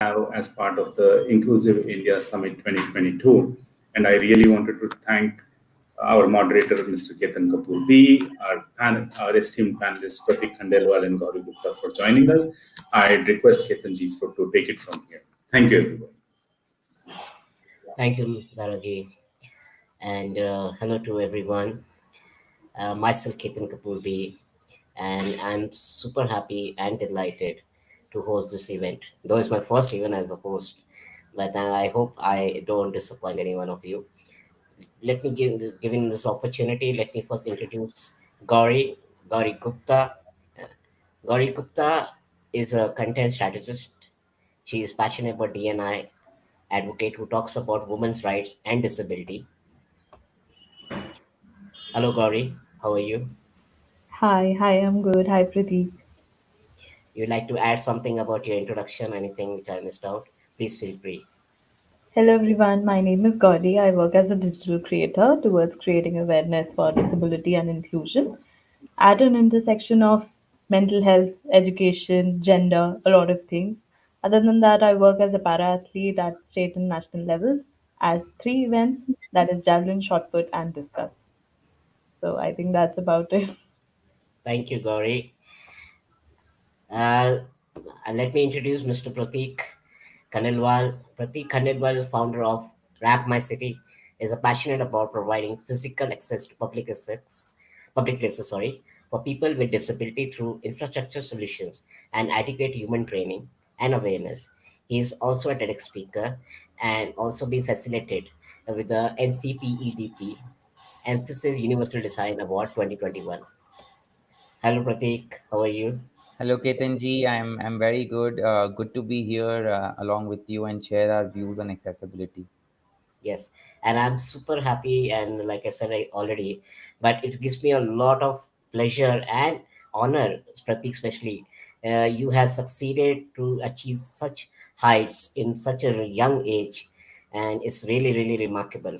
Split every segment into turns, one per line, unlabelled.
have as part of the Inclusive India Summit 2022. And I really wanted to thank our moderator, Mr. Ketan Kapoor B, our esteemed panelists, Pratik Khandelwal and Gauri Gupta for joining us. I'd request Ketan ji to take it from here. Thank you, everyone.
Thank you, Daraji. And hello to everyone. Myself, Ketan Kapoor B, and I'm super happy and delighted to host this event. Though it's my first event as a host, but I hope I don't disappoint any one of you. Let me given this opportunity. Let me first introduce Gauri Gupta. Uh, Gauri Gupta is a content strategist. She is passionate about DNI advocate who talks about women's rights and disability. Hello, Gauri. How are you?
Hi, I'm good. Hi, Pradeep.
You'd like to add something about your introduction, anything which I missed out? Please feel free.
Hello, everyone. My name is Gauri. I work as a digital creator towards creating awareness for disability and inclusion at an intersection of mental health, education, gender, a lot of things. Other than that, I work as a para athlete at state and national levels at three events that is javelin, shot put, and discus. So I think that's about it.
Thank you, Gauri. Uh, Let me introduce Mr. Pratik Khandelwal. Pratik Khandelwal is founder of Rap My City. Is a passionate about providing physical access to public places, for people with disability through infrastructure solutions and adequate human training and awareness. He is also a TEDx speaker and also been facilitated with the NCPEDP Emphasis Universal Design Award 2021. Hello, Pratik. How are you?
Hello, Ketanji. I'm very good. Good to be here along with you and share our views on accessibility.
Yes, and I'm super happy, and like I said already, but it gives me a lot of pleasure and honor, Pratik, especially. You have succeeded to achieve such heights in such a young age, and it's really, really remarkable.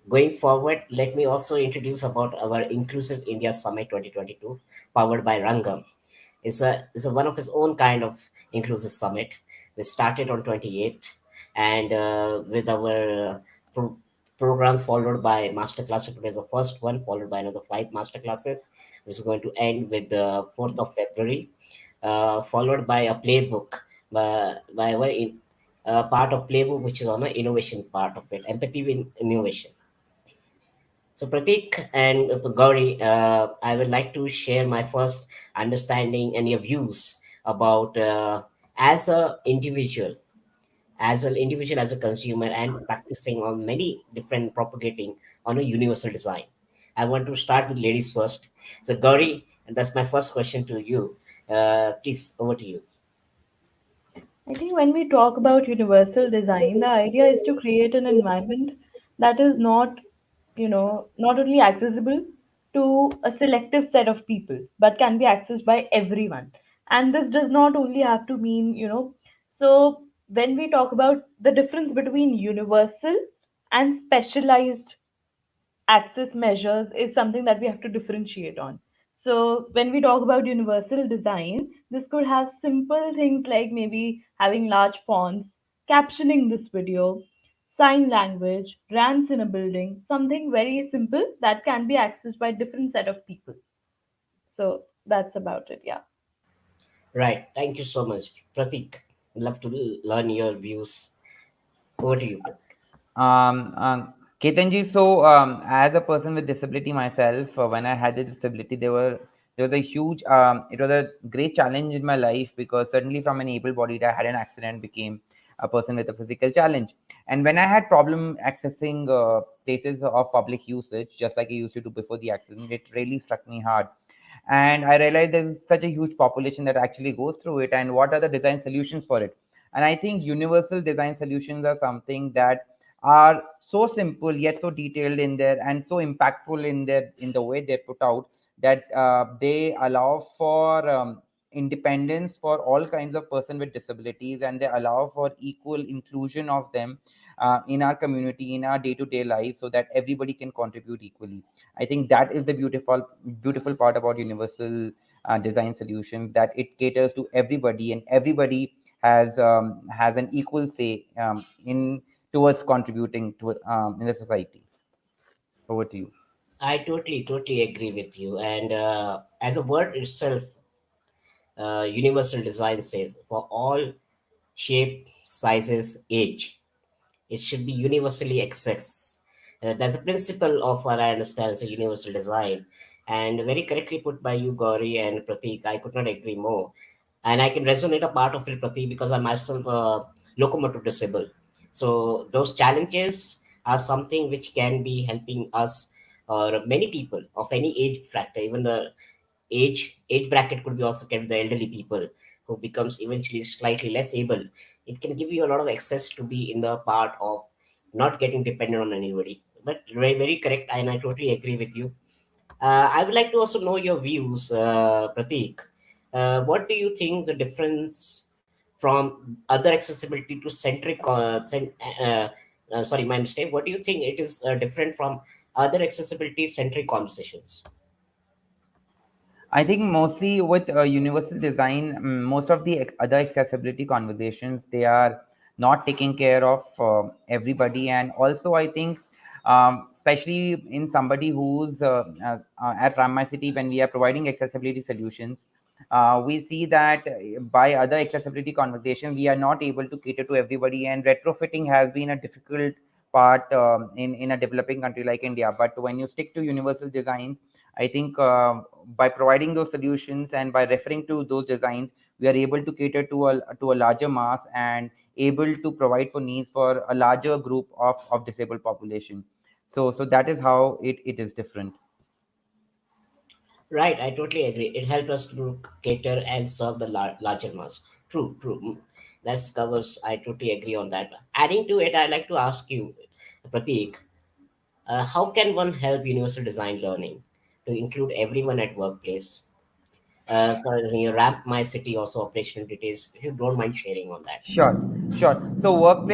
Going forward, let me also introduce about our Inclusive India Summit 2022, powered by Rangam. It's a one of its own kind of inclusive summit. We started on 28th, and with our programs followed by masterclass. Today is the first one, followed by another five masterclasses, which is going to end with the 4th of February, followed by a playbook by our part of playbook, which is on the innovation part of it, empathy in innovation. So, Pratik and Gauri, I would like to share my first understanding and your views about as a individual, as a consumer, and practicing on many different propagating on a universal design. I want to start with ladies first. So, Gauri, and that's my first question to you. Please, over to you.
I think when we talk about universal design, the idea is to create an environment that is not only accessible to a selective set of people, but can be accessed by everyone. And this does not only have to so when we talk about the difference between universal and specialized access measures is something that we have to differentiate on. So when we talk about universal design, this could have simple things like maybe having large fonts, captioning this video, sign language, ramps in a building, something very simple that can be accessed by different set of people. So that's about it, yeah.
Right. Thank you so much, Pratik. Love to learn your views. Over to you, Pratik.
Ketanji, so as a person with disability myself, when I had the disability, there was a huge it was a great challenge in my life because suddenly from an able-bodied, I had an accident, became a person with a physical challenge, and when I had problem accessing places of public usage, just like I used to do before the accident, it really struck me hard. And I realized there's such a huge population that actually goes through it, and what are the design solutions for it. And I think universal design solutions are something that are so simple yet so detailed in there and so impactful in the way they're put out, that they allow for independence for all kinds of person with disabilities, and they allow for equal inclusion of them in our community, in our day-to-day life, so that everybody can contribute equally. I think that is the beautiful part about universal design solutions, that it caters to everybody, and everybody has an equal say in towards contributing to in the society. Over to you.
I totally agree with you. And as a word itself, universal design says for all shape, sizes, age, it should be universally accessed. That's the principle of what I understand as a universal design. And very correctly put by you, Gauri and Pratik. I could not agree more. And I can resonate a part of it, Pratik, because I'm myself locomotive disabled. So those challenges are something which can be helping us or many people of any age factor, even the age bracket could be also kept the elderly people who becomes eventually slightly less able. It can give you a lot of access to be in the part of not getting dependent on anybody. But very correct, and I totally agree with you. I would like to also know your views, Pratik. What do you think the difference from other accessibility to centric sorry, my mistake. What do you think it is different from other accessibility centric conversations?
I think mostly with universal design, most of the other accessibility conversations, they are not taking care of everybody. And also, I think, especially in somebody who's at Ramai City, when we are providing accessibility solutions, we see that by other accessibility conversations, we are not able to cater to everybody. And retrofitting has been a difficult part in a developing country like India. But when you stick to universal designs, I think by providing those solutions and by referring to those designs, we are able to cater to a larger mass and able to provide for needs for a larger group of disabled population. So that is how it is different.
Right, I totally agree. It helps us to cater and serve the larger mass. True. That covers. I totally agree on that. Adding to it, I'd like to ask you, Pratik, how can one help universal design learning to include everyone at workplace? For your ramp my city also operational details, if you don't mind sharing on that.
Sure, sure. So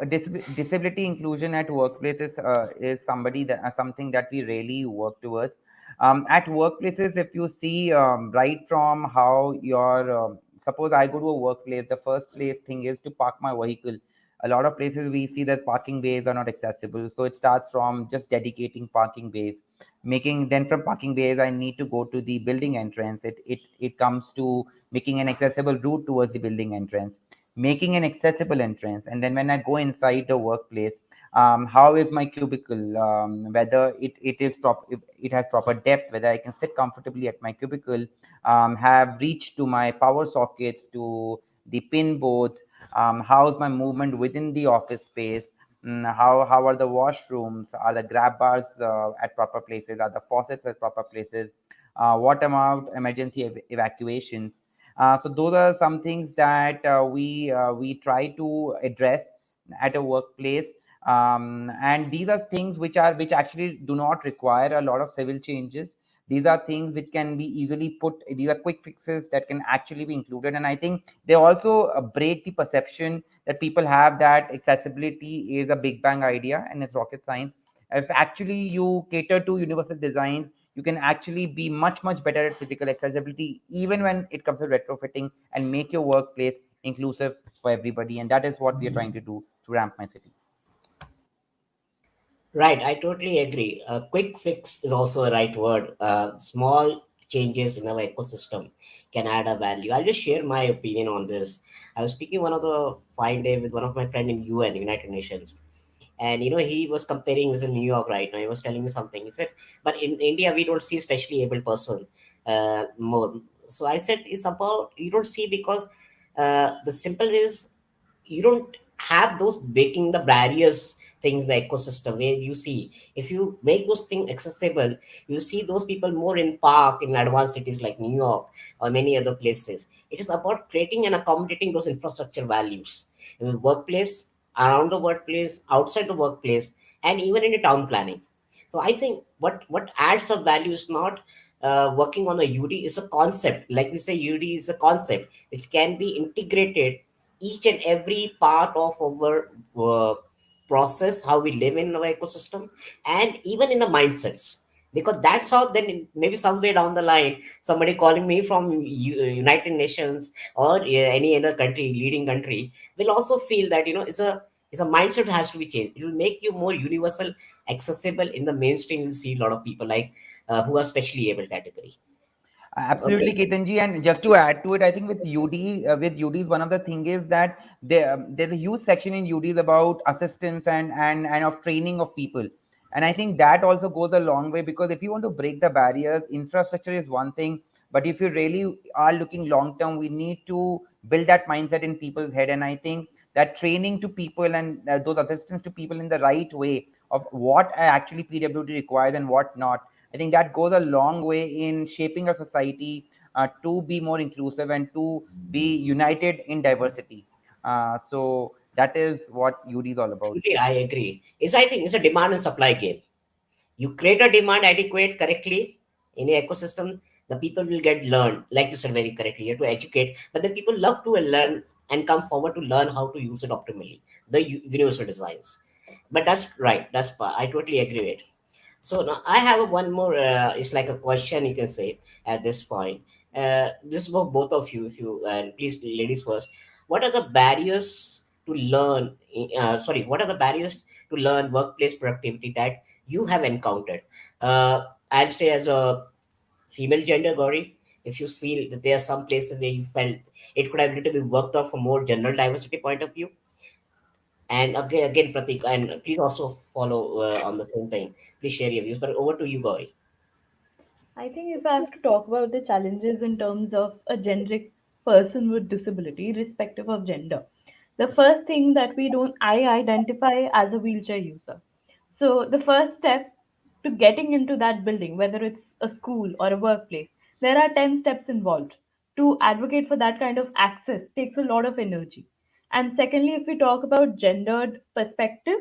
disability inclusion at workplace is somebody that something that we really work towards. At workplaces, if you see right from how your suppose I go to a workplace, the first place thing is to park my vehicle. A lot of places we see that parking bays are not accessible, so it starts from just dedicating parking bays, making then from parking bays I need to go to the building entrance. It comes to making an accessible route towards the building entrance, making an accessible entrance, and then when I go inside the workplace, how is my cubicle, whether it is if it has proper depth, whether I can sit comfortably at my cubicle, have reach to my power sockets, to the pin boards, how's my movement within the office space. How are the washrooms? Are the grab bars at proper places? Are the faucets at proper places? What about emergency evacuations? So those are some things that we try to address at a workplace, and these are things which actually do not require a lot of civil changes. These are things which can be easily put. These are quick fixes that can actually be included, and I think they also break the perception that people have that accessibility is a big bang idea and it's rocket science. If actually you cater to universal design, you can actually be much better at physical accessibility even when it comes to retrofitting, and make your workplace inclusive for everybody. And that is what we are trying to do to ramp my city.
Right, I totally agree. Quick fix is also a right word. Small changes in our ecosystem can add a value. I'll just share my opinion on this. I was speaking one of the fine day with one of my friend in UN, United Nations, and he was comparing this in New York right now. He was telling me something. He said, but in India we don't see specially able person more. So I said, it's about you don't see because the simple is you don't have those breaking the barriers things in the ecosystem where you see if you make those things accessible, you see those people more in park in advanced cities like New York or many other places. It is about creating and accommodating those infrastructure values in the workplace, around the workplace, outside the workplace, and even in the town planning. So I think what adds the value is not working on a UD is a concept. Like we say, UD is a concept which can be integrated each and every part of our process, how we live in our ecosystem, and even in the mindsets. because that's how then maybe somewhere down the line somebody calling me from United Nations or any other country, leading country, will also feel that it's a mindset has to be changed. It will make you more universal, accessible. In the mainstream you see a lot of people like who are specially able category.
Absolutely,
Okay.
Ketanji. And just to add to it, I think with UDs, one of the thing is that there's a huge section in UDs about assistance and of training of people. And I think that also goes a long way, because if you want to break the barriers, infrastructure is one thing. But if you really are looking long term, we need to build that mindset in people's head. And I think that training to people and those assistance to people in the right way of what actually PWD requires and what not, I think that goes a long way in shaping a society to be more inclusive and to be united in diversity. So that is what UD is all about.
Truly, I agree. I think it's a demand and supply game. You create a demand adequate correctly in a ecosystem, the people will get learned, like you said very correctly. You have to educate, but then people love to learn and come forward to learn how to use it optimally, the universal designs. But that's right, I totally agree with. So now I have one more. It's like a question you can say at this point. This is for both of you. If you and please, ladies first. What are the barriers to learn? Sorry, what are the barriers to learn workplace productivity that you have encountered? I'll say as a female gender, Gauri, if you feel that there are some places where you felt it could have little bit worked out from more general diversity point of view. And again, Pratik, and please also follow on the same thing. Please share your views. But over to you, Gauri.
I think if I have to talk about the challenges in terms of a generic person with disability, irrespective of gender, the first thing that I identify as a wheelchair user. So the first step to getting into that building, whether it's a school or a workplace, there are 10 steps involved. To advocate for that kind of access takes a lot of energy. And secondly, if we talk about gendered perspective,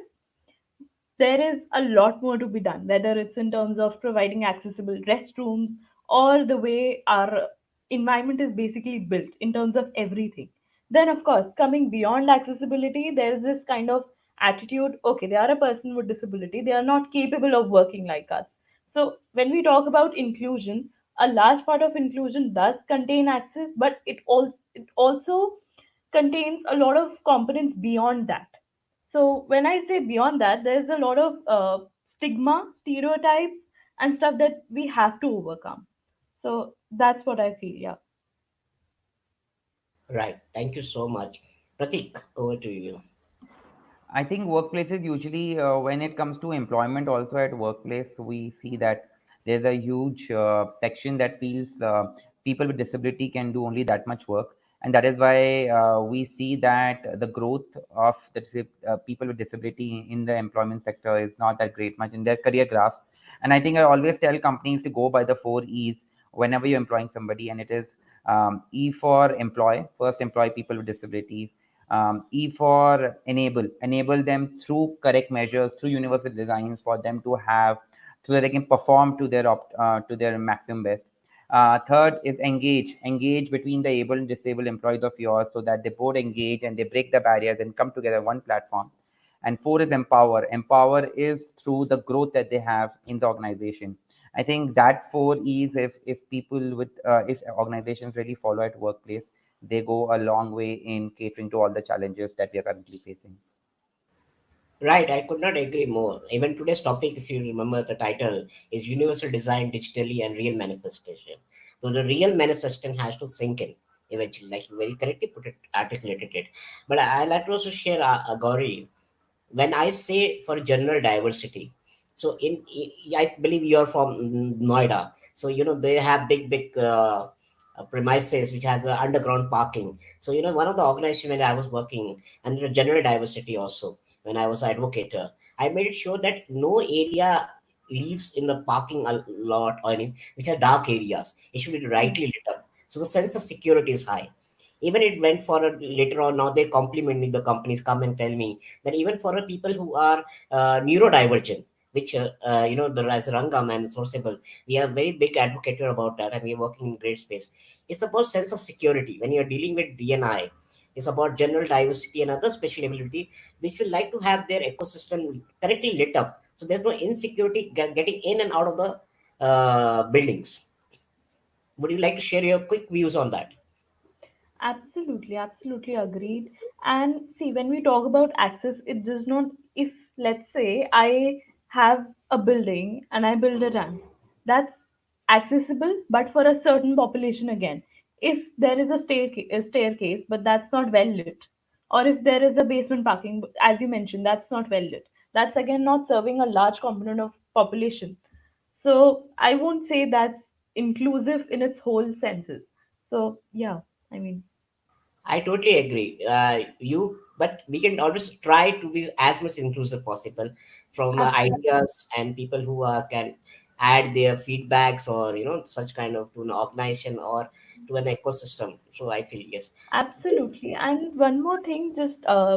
there is a lot more to be done, whether it's in terms of providing accessible restrooms or the way our environment is basically built in terms of everything. Then, of course, coming beyond accessibility, there's this kind of attitude, okay, they are a person with disability, they are not capable of working like us. So, when we talk about inclusion, a large part of inclusion does contain access, but it also contains a lot of components beyond that. So when I say beyond that, there's a lot of stigma, stereotypes, and stuff that we have to overcome. So that's what I feel. Yeah.
Right. Thank you so much. Pratik, over to you.
I think workplaces usually, when it comes to employment, also at workplace, we see that there's a huge section that feels people with disability can do only that much work, and that is why we see that the growth of people with disability in the employment sector is not that great much in their career graphs. And I think I always tell companies to go by the 4 E's whenever you're employing somebody, and it is E for employ, first employ people with disabilities. E for enable them through correct measures, through universal designs for them to have, so that they can perform to their maximum best. Third is engage between the able and disabled employees of yours, so that they both engage and they break the barriers and come together one platform. And four is empower is through the growth that they have in the organization. I think that 4 E's, if people with if organizations really follow at workplace, they go a long way in catering to all the challenges that we are currently facing.
Right, I could not agree more. Even today's topic, if you remember the title, is Universal Design Digitally and Real Manifestation. So the real manifestation has to sink in eventually, like you very correctly put it, articulated it. But I like to also share Gauri, when I say for general diversity, so I believe you're from Noida, so they have big premises which has underground parking. So one of the organization when I was working under general diversity also, when I was advocate, I made sure that no area leaves in the parking a lot or any which are dark areas. It should be
Mm.
rightly lit up, so the sense of security is high. Even it went for a later on, now they compliment me, the companies come and tell me that even for a people who are neurodivergent, which as Rangam and SourceAbled, we are very big advocate about that, and we are working in great space. It's about sense of security when you're dealing with DNI. It's about general diversity and other special ability, which will like to have their ecosystem correctly lit up, so there's no insecurity getting in and out of the buildings. Would you like to share your quick views on that?
Absolutely, absolutely agreed. And see, when we talk about access, it does not, if let's say I have a building and I build a ramp, that's accessible, but for a certain population again. If there is a staircase, but that's not well lit, or if there is a basement parking, as you mentioned, that's not well lit, that's again not serving a large component of population. So I won't say that's inclusive in its whole senses. So yeah, I mean,
I totally agree. But we can always try to be as much inclusive possible from
absolutely.
ideas and people who can add their feedbacks or such kind of to an organization or to an ecosystem. So I feel yes.
Absolutely. And one more thing, just I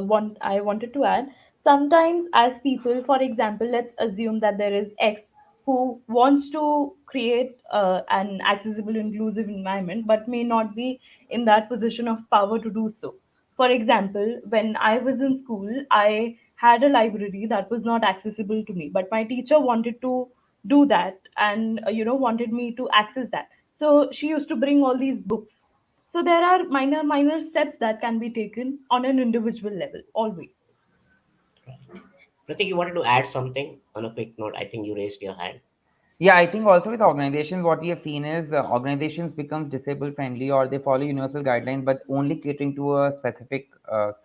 wanted to add. Sometimes, as people, for example, let's assume that there is X who wants to create an accessible, inclusive environment, but may not be in that position of power to do so. For example, when I was in school, I had a library that was not accessible to me, but my teacher wanted to do that and wanted me to access that. So she used to bring all these books, so there are minor steps that can be taken on an individual level always.
Pratik, you wanted to add something on a quick note. I think you raised your hand.
Yeah, I think also with organizations, what we have seen is organizations become disabled friendly or they follow universal guidelines, but only catering to a specific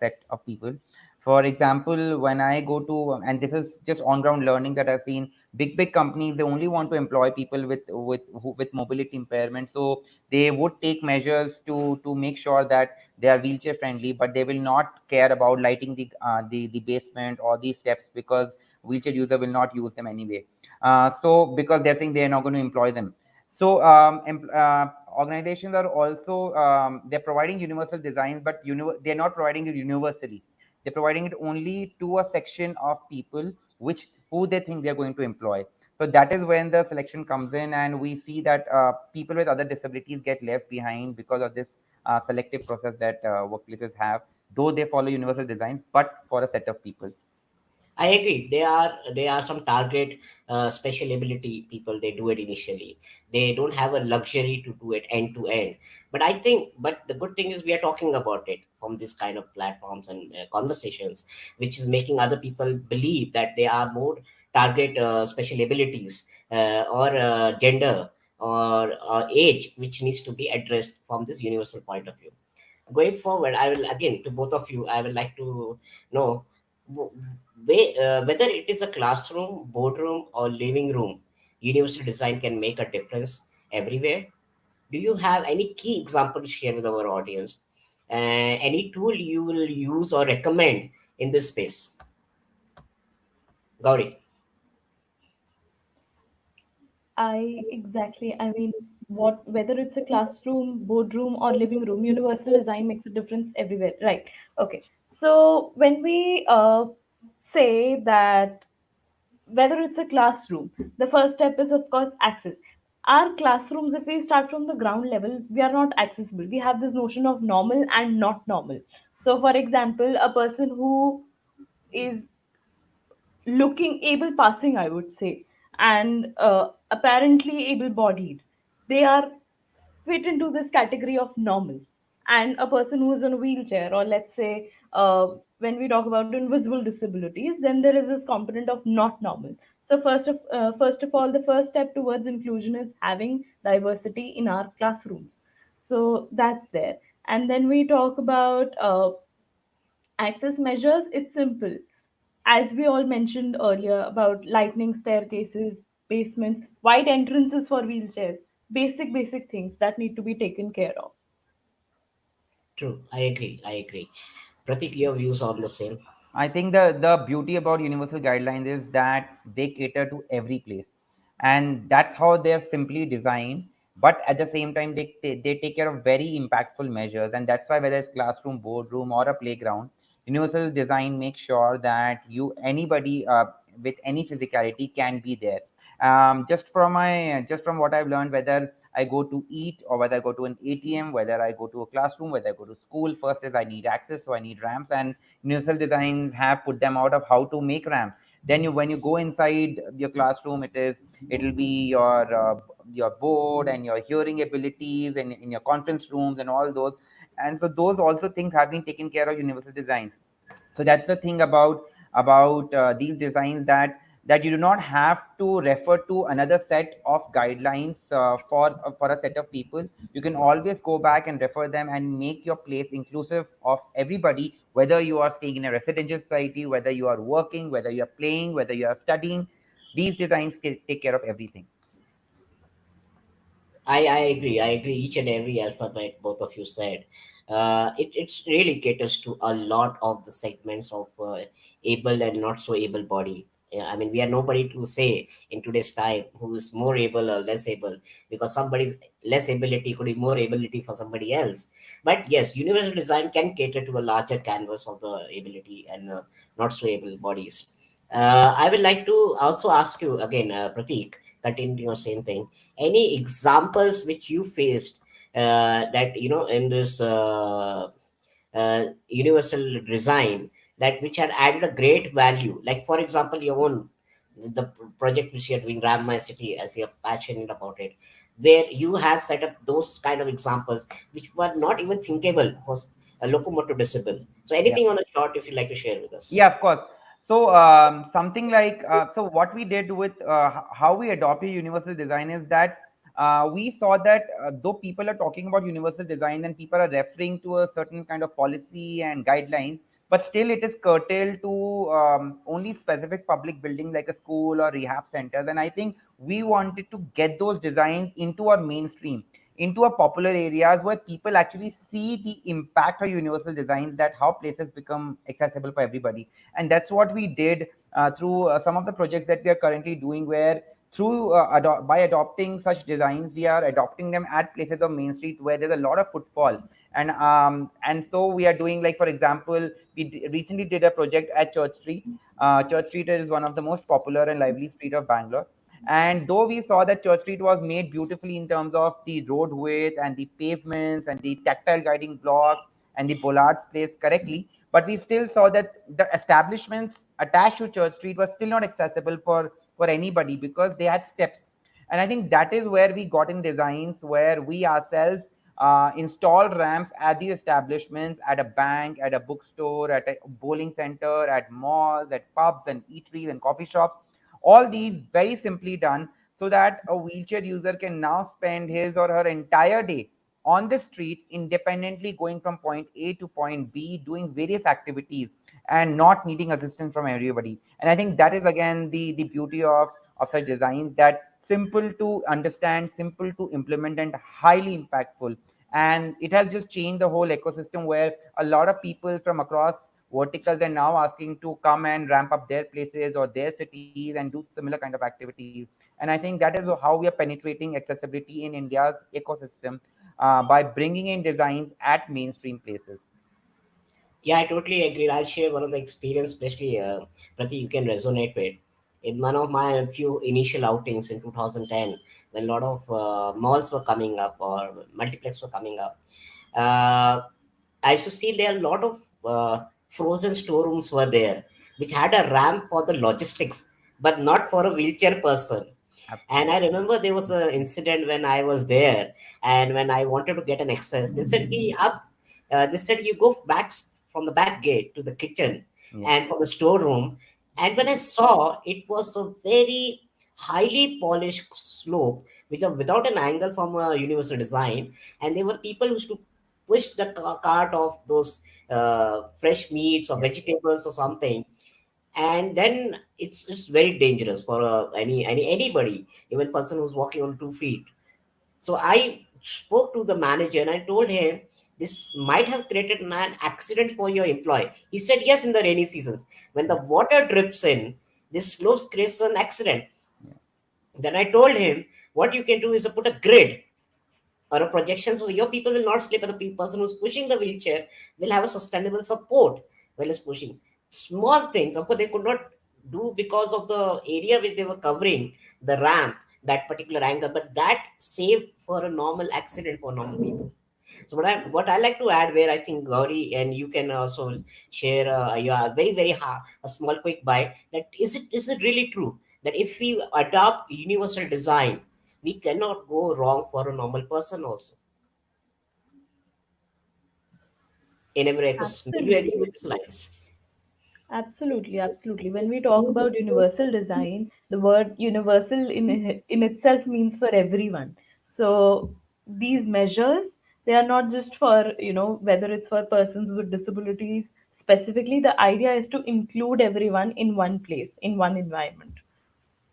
set of people. For example, when I go to, and this is just on ground learning that I've seen, big companies they only want to employ people with mobility impairment. So they would take measures to make sure that they are wheelchair friendly, but they will not care about lighting the basement or the steps because wheelchair user will not use them anyway. So because they're saying they're not going to employ them. So organizations are also they're providing universal designs, but they're not providing it universally. They're providing it only to a section of people which who they think they're going to employ. So that is when the selection comes in, and we see that people with other disabilities get left behind because of this selective process that workplaces have, though they follow universal designs, but for a set of people.
I agree. They are some target special ability people. They do it initially. They don't have a luxury to do it end to end. But the good thing is we are talking about it from this kind of platforms and conversations, which is making other people believe that they are more target special abilities or gender or age, which needs to be addressed from this universal point of view. Going forward, I will again to both of you. I would like to know whether it is a classroom, boardroom, or living room, universal design can make a difference everywhere. Do you have any key example to share with our audience? Any tool you will use or recommend in this space? Gauri.
I mean, what whether it's a classroom, boardroom, or living room, universal design makes a difference everywhere, right? Okay. So when we say that whether it's a classroom, the first step is of course access. Our classrooms, if we start from the ground level, we are not accessible. We have this notion of normal and not normal. So for example, a person who is looking able passing, I would say, and apparently able bodied, they are fit into this category of normal. And a person who is in a wheelchair, or let's say when we talk about invisible disabilities, then there is this component of not normal. So first of all, the first step towards inclusion is having diversity in our classrooms. So that's there. And then we talk about access measures. It's simple, as we all mentioned earlier, about lightning staircases, basements, wide entrances for wheelchairs, basic things that need to be taken care of.
True. I agree. I agree. Pratik, your views on the same.
I think the beauty about universal guidelines is that they cater to every place, and that's how they're simply designed. But at the same time, they take care of very impactful measures, and that's why whether it's classroom, boardroom, or a playground, universal design makes sure that anybody with any physicality can be there. Just from what I've learned, whether I go to eat or whether I go to an ATM, whether I go to a classroom, whether I go to school, first is I need access, so I need ramps, and universal designs have put them out of how to make ramps. Then you, when you go inside your classroom, it'll be your board and your hearing abilities, and in your conference rooms and all those. And so those also things have been taken care of universal designs. So that's the thing about these designs, that you do not have to refer to another set of guidelines for a set of people. You can always go back and refer them and make your place inclusive of everybody, whether you are staying in a residential society, whether you are working, whether you are playing, whether you are studying. These designs can take care of everything.
I agree. I agree. Each and every alphabet both of you said. It really caters to a lot of the segments of able and not so able body. Yeah, I mean, we are nobody to say in today's time who is more able or less able, because somebody's less ability could be more ability for somebody else. But yes, universal design can cater to a larger canvas of the ability and not so able bodies. I would like to also ask you again, Prateek, continue your same thing. Any examples which you faced that in this universal design, that which had added a great value, like for example your own, the project which you're doing, Ram My City, as you're passionate about it, where you have set up those kind of examples which were not even thinkable for a locomotor disable. So
Yeah.
anything on a short if you'd like to share with us.
Yeah, of course. So something like so what we did with how we adopted universal design is that we saw that though people are talking about universal design and people are referring to a certain kind of policy and guidelines, but still it is curtailed to only specific public buildings like a school or rehab centers. And I think we wanted to get those designs into our mainstream, into a popular areas where people actually see the impact of universal design, that how places become accessible for everybody. And that's what we did through some of the projects that we are currently doing, where through by adopting such designs, we are adopting them at places of main street where there's a lot of footfall. And so we are doing, like for example, recently did a project at Church Street. Church Street is one of the most popular and lively street of Bangalore. And though we saw that Church Street was made beautifully in terms of the road width and the pavements and the tactile guiding blocks and the bollards placed correctly, but we still saw that the establishments attached to Church Street were still not accessible for anybody because they had steps. And I think that is where we got in designs where we ourselves installed ramps at the establishments, at a bank, at a bookstore, at a bowling center, at malls, at pubs and eateries and coffee shops. All these very simply done so that a wheelchair user can now spend his or her entire day on the street independently, going from point A to point B, doing various activities and not needing assistance from everybody. And I think that is again the beauty of such designs, that simple to understand, simple to implement, and highly impactful. And it has just changed the whole ecosystem, where a lot of people from across verticals are now asking to come and ramp up their places or their cities and do similar kind of activities. And I think that is how we are penetrating accessibility in India's ecosystem by bringing in designs at mainstream places.
Yeah, I totally agree. I'll share one of the experience, especially Prati, you can resonate with. In one of my few initial outings in 2010, when a lot of malls were coming up or multiplex were coming up, uh, I used to see there a lot of frozen storerooms were there, which had a ramp for the logistics, but not for a wheelchair person. And I
Absolutely.
remember there was an incident when I was there, and when I wanted to get an access, they said, "Ki up." They said you go back from the back gate to the kitchen
Yeah.
and from the storeroom. And when I saw, it was a very highly polished slope, which are without an angle from a universal design. And there were people who used to push the cart of those fresh meats or
Yeah.
vegetables or something, and then it's very dangerous for anybody, even person who's walking on 2 feet. So I spoke to the manager and I told him this might have created an accident for your employee. He said yes, in the rainy seasons when the
Yeah.
water drips in, this slope creates an accident.
Yeah.
Then I told him what you can do is to put a grid or a projection so your people will not slip, and the person who's pushing the wheelchair will have a sustainable support while it's pushing. Small things, of course, they could not do because of the area which they were covering, the ramp, that particular angle, but that saved for a normal accident for normal people. So what I like to add, where I think Gauri and you can also share your very a small quick bite, that is it really true that if we adopt universal design, we cannot go wrong for a normal person also in every ecosystem? Do you agree
Absolutely.
with these lines?
Absolutely, absolutely. When we talk about universal design, the word universal in itself means for everyone. So these measures, they are not just for, whether it's for persons with disabilities specifically. The idea is to include everyone in one place, in one environment.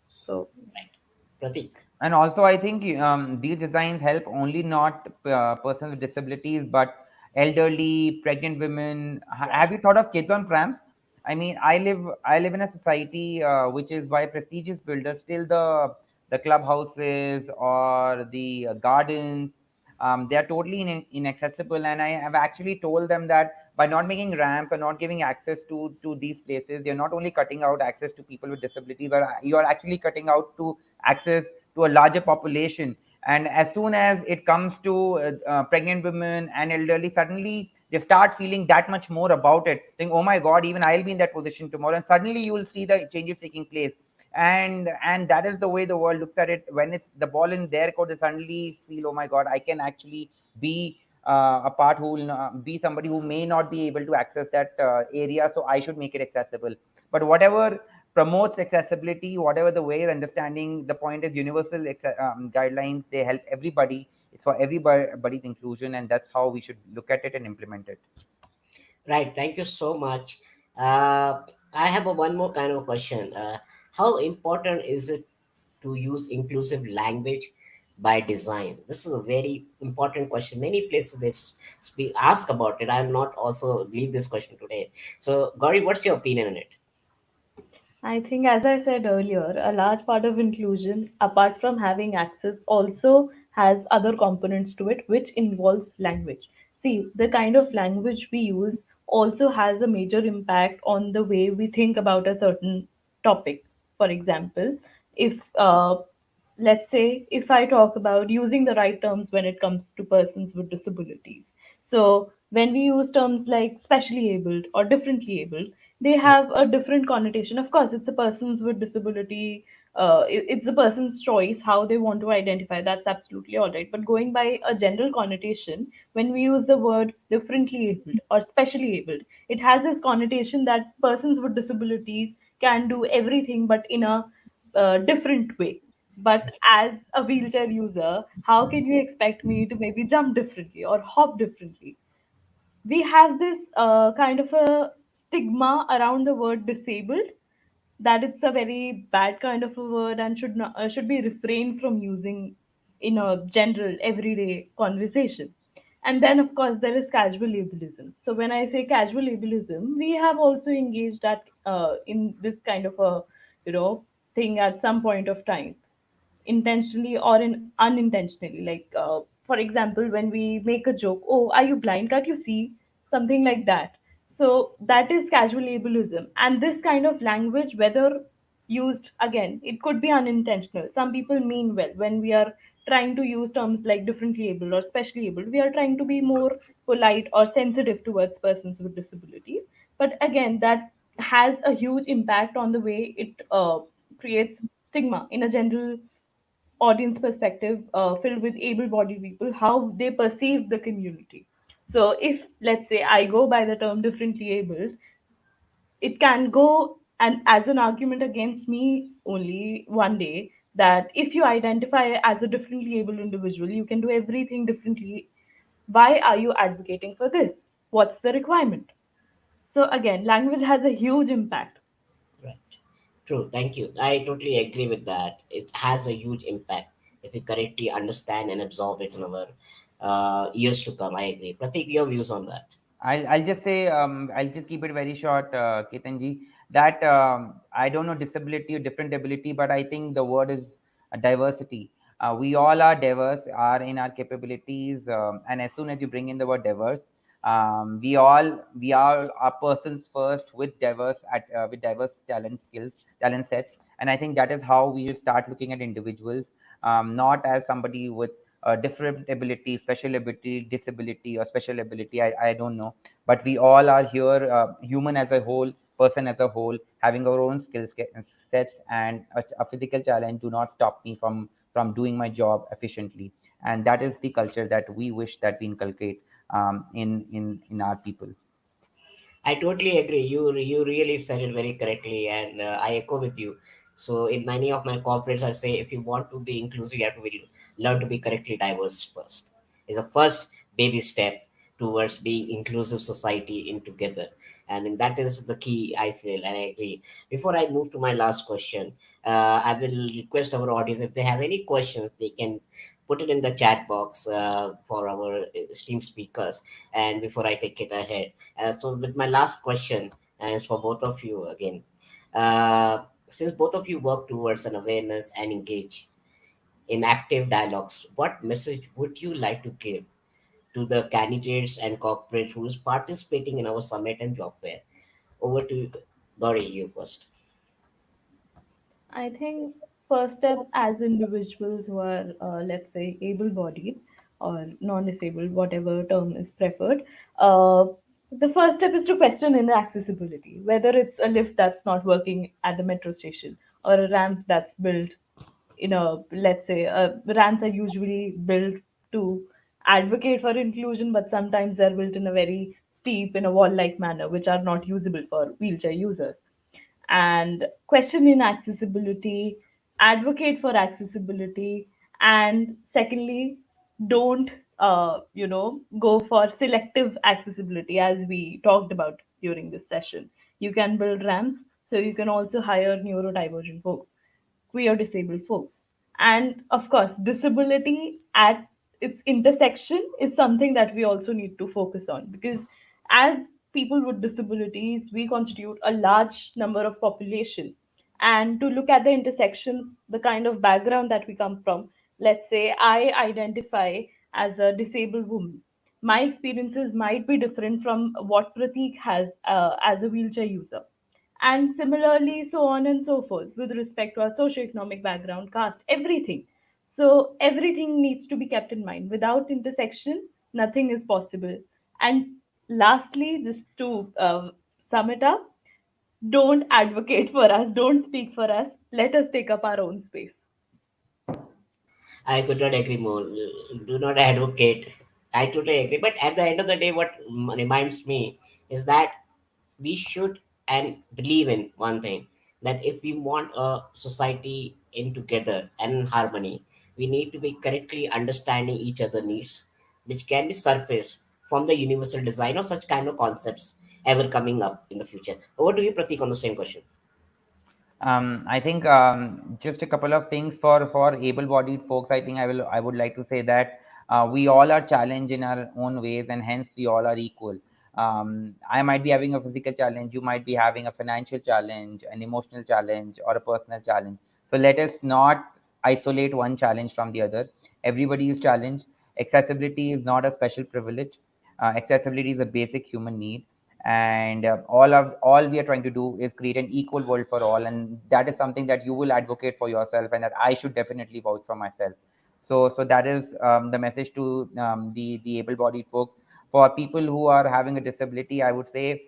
So
Right, Pratik.
And also, I think these designs help only not persons with disabilities, but elderly, pregnant women.
Yeah.
Have you thought of kids on prams? I mean, I live in a society which is by prestigious builders. Still, the clubhouses or the gardens, they are totally inaccessible. And I have actually told them that by not making ramps or not giving access to these places, they're not only cutting out access to people with disabilities, but you are actually cutting out to access to a larger population. And as soon as it comes to pregnant women and elderly, suddenly they start feeling that much more about it, saying, oh my god, even I'll be in that position tomorrow. And suddenly you will see the changes taking place. And that is the way the world looks at it. When it's the ball in their court, they suddenly feel, oh my god, I can actually be a part who will be somebody who may not be able to access that area, so I should make it accessible. But whatever promotes accessibility, whatever the way, understanding, the point is universal guidelines, they help everybody. It's for everybody's inclusion, and that's how we should look at it and implement it.
Right. Thank you so much. Uh, I have one more kind of question. How important is it to use inclusive language by design? This is a very important question. Many places they speak ask about it. I'm not also leave this question today. So, Gauri, what's your opinion on it?
I think, as I said earlier, a large part of inclusion, apart from having access, also has other components to it, which involves language. See, the kind of language we use also has a major impact on the way we think about a certain topic. For example, if let's say if I talk about using the right terms when it comes to persons with disabilities. So when we use terms like specially abled or differently abled, they have a different connotation. Of course, it's a person's with disability. It's a person's choice how they want to identify. That's absolutely all right. But going by a general connotation, when we use the word differently abled or specially abled, it has this connotation that persons with disabilities can do everything, but in a different way. But as a wheelchair user, how can you expect me to maybe jump differently or hop differently? We have this kind of a stigma around the word disabled, that it's a very bad kind of a word and should be refrained from using in a general everyday conversation. And then of course there is casual ableism. So when I say casual ableism, we have also engaged at in this kind of a thing at some point of time, intentionally or unintentionally. Like, for example, when we make a joke, oh, are you blind? Can't you see? Something like that. So that is casual ableism. And this kind of language, whether used again, it could be unintentional. Some people mean well. When we are trying to use terms like differently able or specially able, we are trying to be more polite or sensitive towards persons with disabilities. But again, that has a huge impact on the way it creates stigma in a general audience perspective, filled with able-bodied people, how they perceive the community. So if, let's say, I go by the term differently abled, it can go and as an argument against me only one day, that if you identify as a differently able individual, you can do everything differently. Why are you advocating for this? What's the requirement? So again, language has a huge impact.
Right. True. Thank you. I totally agree with that. It has a huge impact if we correctly understand and absorb it in our years to come. I agree. Pratik, your views on that?
I'll just say, I'll just keep it very short, Ketanji, that I don't know disability or different ability, but I think the word is diversity. We all are diverse, are in our capabilities, and as soon as you bring in the word diverse, we are persons first with diverse talent sets, and I think that is how we should start looking at individuals, not as somebody with different ability, special ability, disability, or special ability. I don't know, but we all are here, human as a whole, person as a whole, having our own sets, and a physical challenge do not stop me from doing my job efficiently. And that is the culture that we wish that we inculcate in our people.
I totally agree. You really said it very correctly, and I echo with you. So in many of my corporates, I say if you want to be inclusive, you have to learn to be correctly diverse first. It's the first baby step towards being inclusive society in together, and then that is the key. I feel, and I agree. Before I move to my last question, I will request our audience if they have any questions, they can put it in the chat box for our esteemed speakers. And before I take it ahead. So, with my last question, is for both of you again. Since both of you work towards an awareness and engage in active dialogues, what message would you like to give to the candidates and corporate who is participating in our summit and job fair? Over to Gauri, you first.
I think first step as individuals who are, let's say, able-bodied or non-disabled, whatever term is preferred, uh, the first step is to question inaccessibility, whether it's a lift that's not working at the metro station or a ramp that's built in a, let's say, ramps are usually built to advocate for inclusion, but sometimes they're built in a very steep, in a wall-like manner, which are not usable for wheelchair users. And question in accessibility, advocate for accessibility, and secondly, don't go for selective accessibility, as we talked about during this session. You can build ramps, so you can also hire neurodivergent folks, queer disabled folks. And of course, disability at its intersection is something that we also need to focus on, because as people with disabilities, we constitute a large number of population. And to look at the intersections, the kind of background that we come from, let's say I identify as a disabled woman. My experiences might be different from what Pratik has as a wheelchair user, and similarly so on and so forth with respect to our socioeconomic background, caste, everything. So everything needs to be kept in mind. Without intersection, nothing is possible. And lastly, just to sum it up, don't advocate for us, don't speak for us, let us take up our own space.
I could not agree more. Do not advocate. I totally agree. But at the end of the day, what reminds me is that we should and believe in one thing, that if we want a society in together and in harmony, we need to be correctly understanding each other needs, which can be surfaced from the universal design of such kind of concepts ever coming up in the future. Over to you, Pratik, on the same question.
I think just a couple of things for able-bodied folks. I would like to say that we all are challenged in our own ways, and hence we all are equal. I might be having a physical challenge, you might be having a financial challenge, an emotional challenge, or a personal challenge. So let us not isolate one challenge from the other. Everybody is challenged. Accessibility is not a special privilege. Accessibility is a basic human need, and all we are trying to do is create an equal world for all, and that is something that you will advocate for yourself, and that I should definitely vouch for myself. So that is the message to the able-bodied folks. For people who are having a disability, I would say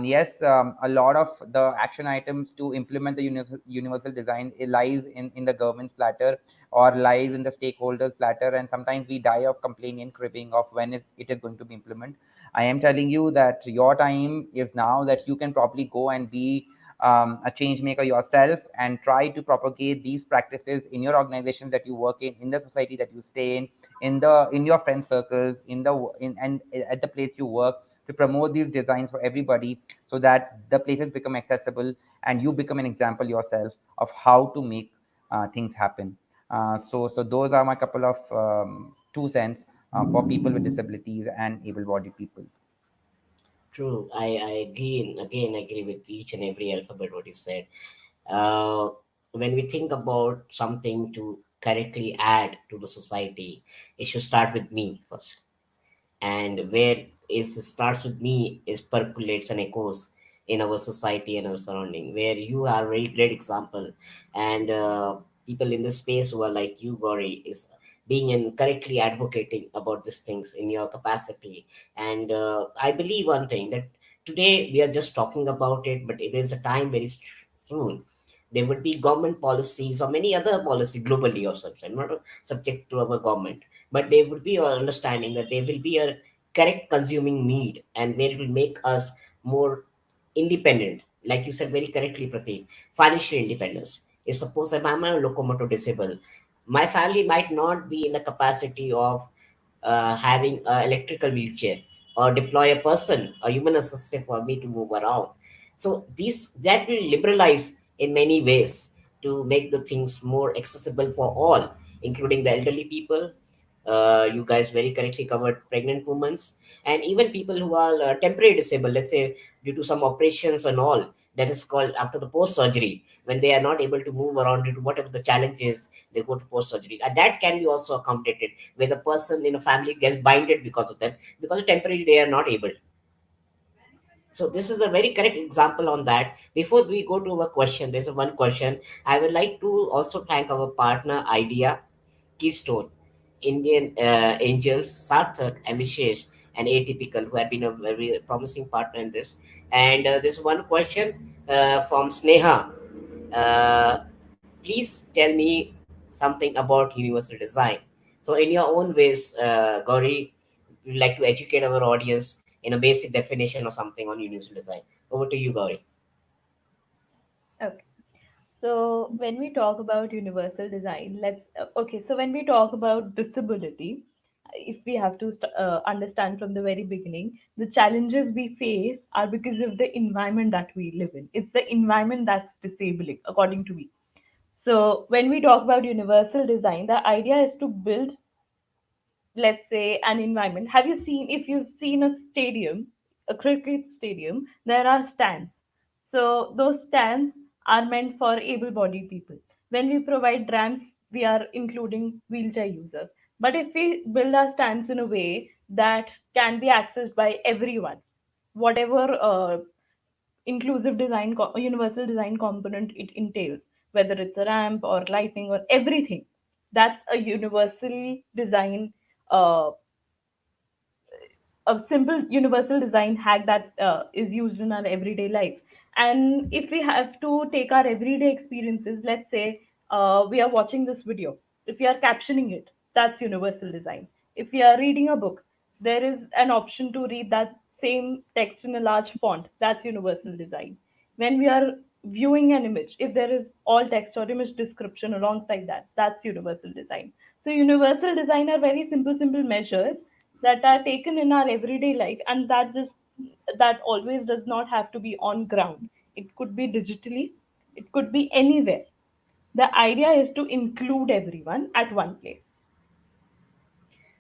yes, a lot of the action items to implement the universal design, it lies in the government's platter, or lies in the stakeholders platter, and sometimes we die of complaining and cribbing of when it is going to be implemented. I am telling you that your time is now, that you can probably go and be a change maker yourself, and try to propagate these practices in your organization that you work in the society that you stay in your friend circles, in and at the place you work, to promote these designs for everybody, so that the places become accessible, and you become an example yourself of how to make things happen. So those are my couple of 2 cents for people with disabilities and able-bodied people.
True. I again agree with each and every alphabet what you said. Uh, when we think about something to correctly add to the society, it should start with me first. And where it starts with me is percolates and echoes in our society and our surrounding, where you are a very great example. And people in this space who are like you, Gauri, is being and correctly advocating about these things in your capacity. And I believe one thing, that today we are just talking about it, but it is a time very soon there would be government policies or many other policy globally or something, not subject to our government, but there would be an understanding that there will be a correct consuming need, and where it will make us more independent, like you said very correctly, Pratik, financial independence. If suppose if I'm a locomotor disabled, my family might not be in the capacity of having an electrical wheelchair or deploy a person, a human assistant for me to move around. So these that will liberalize in many ways to make the things more accessible for all, including the elderly people. You guys very correctly covered pregnant women, and even people who are temporary disabled, let's say due to some operations and all, that is called after the post surgery, when they are not able to move around due to whatever the challenges, they go to post surgery. And that can be also accommodated, where the person in a family gets binded because of that, because temporarily they are not able. So this is a very correct example on that. Before we go to our question, there's a one question. I would like to also thank our partner Idea, Keystone, Indian Angels, Sarthak, Amishesh, and Atypical, who have been a very promising partner in this. And there's one question from Sneha. Uh, Please tell me something about universal design. So, in your own ways, Gauri, we'd like to educate our audience in a basic definition or something on universal design. Over to you, Gauri.
Okay. So when we talk about universal design, okay. So when we talk about disability, if we have to understand from the very beginning, the challenges we face are because of the environment that we live in. It's the environment that's disabling, according to me. So when we talk about universal design, the idea is to build, let's say, an environment. Have you seen, if you've seen a stadium, a cricket stadium, there are stands. So those stands are meant for able bodied people. When we provide ramps, we are including wheelchair users. But if we build our stands in a way that can be accessed by everyone, whatever inclusive design, universal design component it entails, whether it's a ramp or lighting or everything, that's a universal design, uh, a simple universal design hack that is used in our everyday life. And if we have to take our everyday experiences, let's say we are watching this video, if we are captioning it, that's universal design. If we are reading a book, there is an option to read that same text in a large font, that's universal design. When we are viewing an image, if there is all text or image description alongside that, that's universal design. So universal design are very simple measures that are taken in our everyday life, and that always does not have to be on ground. It could be digitally, it could be anywhere. The idea is to include everyone at one place.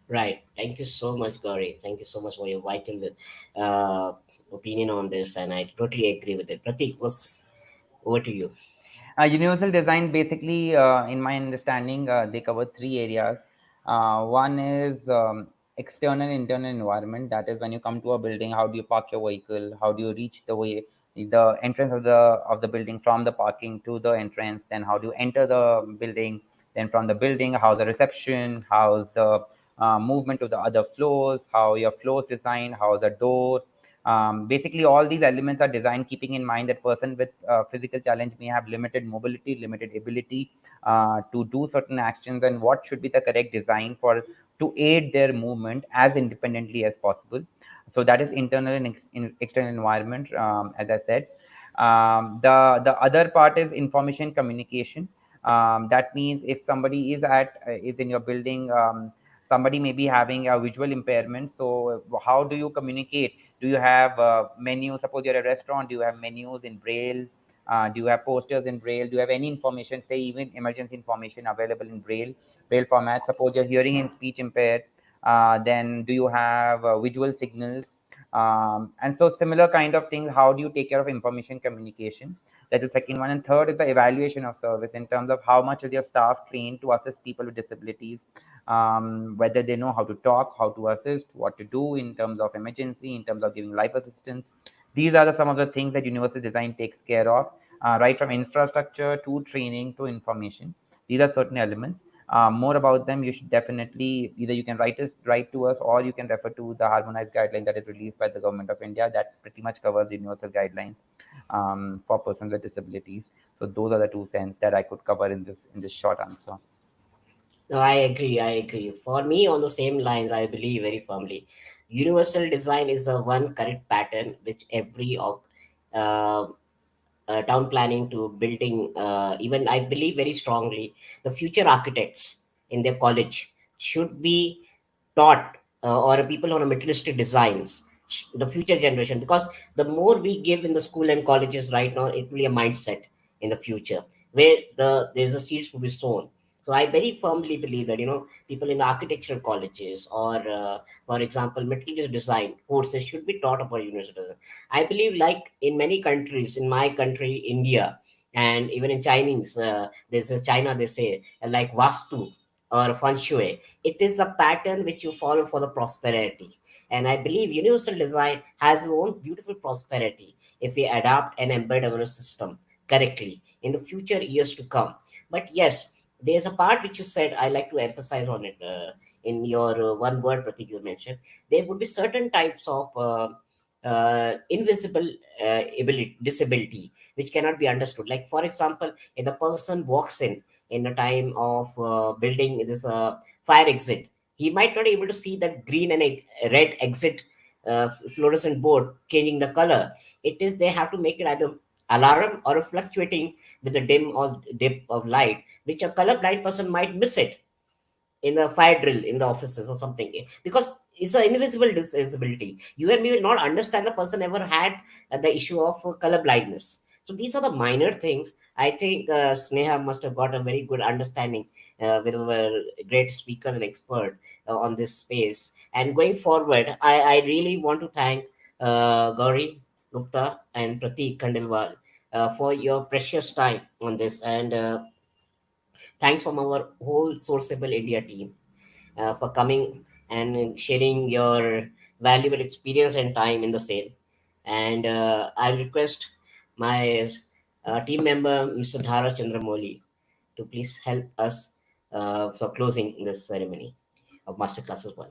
Right. Thank you so much, Gauri. Thank you so much for your vital uh, opinion on this, and I totally agree with it. Pratik, was over to you.
Universal design basically, in my understanding, they cover three areas. One is external and internal environment. That is when you come to a building, how do you park your vehicle? How do you reach the entrance of the building from the parking to the entrance? Then how do you enter the building? Then from the building, how's the reception? How's the movement to the other floors? How your floors designed? How the door? Basically, all these elements are designed keeping in mind that person with physical challenge may have limited mobility, limited ability to do certain actions, and what should be the correct design for to aid their movement as independently as possible. So that is internal and external environment, as I said. The other part is information communication. That means if somebody is in your building, somebody may be having a visual impairment. So how do you communicate? Do you have menus? Suppose you're a restaurant. Do you have menus in braille? Do you have posters in braille? Do you have any information, say even emergency information available in braille format? Suppose you're hearing and speech impaired, then do you have visual signals? And so similar kind of things. How do you take care of information communication? That's the second one. And third is the evaluation of service in terms of how much is your staff trained to assist people with disabilities, whether they know how to talk, how to assist, what to do in terms of emergency, in terms of giving life assistance. These are some of the things that universal design takes care of, right from infrastructure to training to information. These are certain elements. more about them, you should definitely either you can write to us, or you can refer to the harmonized guideline that is released by the government of India that pretty much covers the universal guidelines for persons with disabilities. So those are the 2 cents that I could cover in this short answer.
No, I agree. I agree. For me, on the same lines, I believe very firmly. Universal design is the one correct pattern which every uh, town planning to building, even I believe very strongly, the future architects in their college should be taught, or people on a materialistic designs, the future generation, because the more we give in the school and colleges right now, it will be a mindset in the future where there's a seeds to be sown. So I very firmly believe that, people in architectural colleges, or for example material design courses should be taught about universal design. I believe, like in many countries, in my country, India, and even in Chinese, there's a China, they say, like Vastu or Feng Shui. It is a pattern which you follow for the prosperity. And I believe universal design has its own beautiful prosperity if we adapt and embed our system correctly in the future years to come. But yes, there's a part which you said I like to emphasize on it. In your one word, Pratik, you mentioned there would be certain types of invisible disability which cannot be understood. Like for example, if the person walks in a time of building this fire exit, he might not be able to see that green and red exit fluorescent board changing the color. It is they have to make it either alarm or fluctuating with the dim or dip of light, which a colorblind person might miss it in the fire drill in the offices or something, because it's an invisible disability. You and me will not understand the person ever had the issue of color blindness. So these are the minor things. I think Sneha must have got a very good understanding with our great speakers and expert on this space. And going forward, I really want to thank Gauri Gupta and Pratik Khandelwal for your precious time on this. And thanks from our whole Sourceable India team for coming and sharing your valuable experience and time in the same. And I'll request my team member, Mr. Dhara Chandramoli, to please help us for closing this ceremony of Masterclasses 1.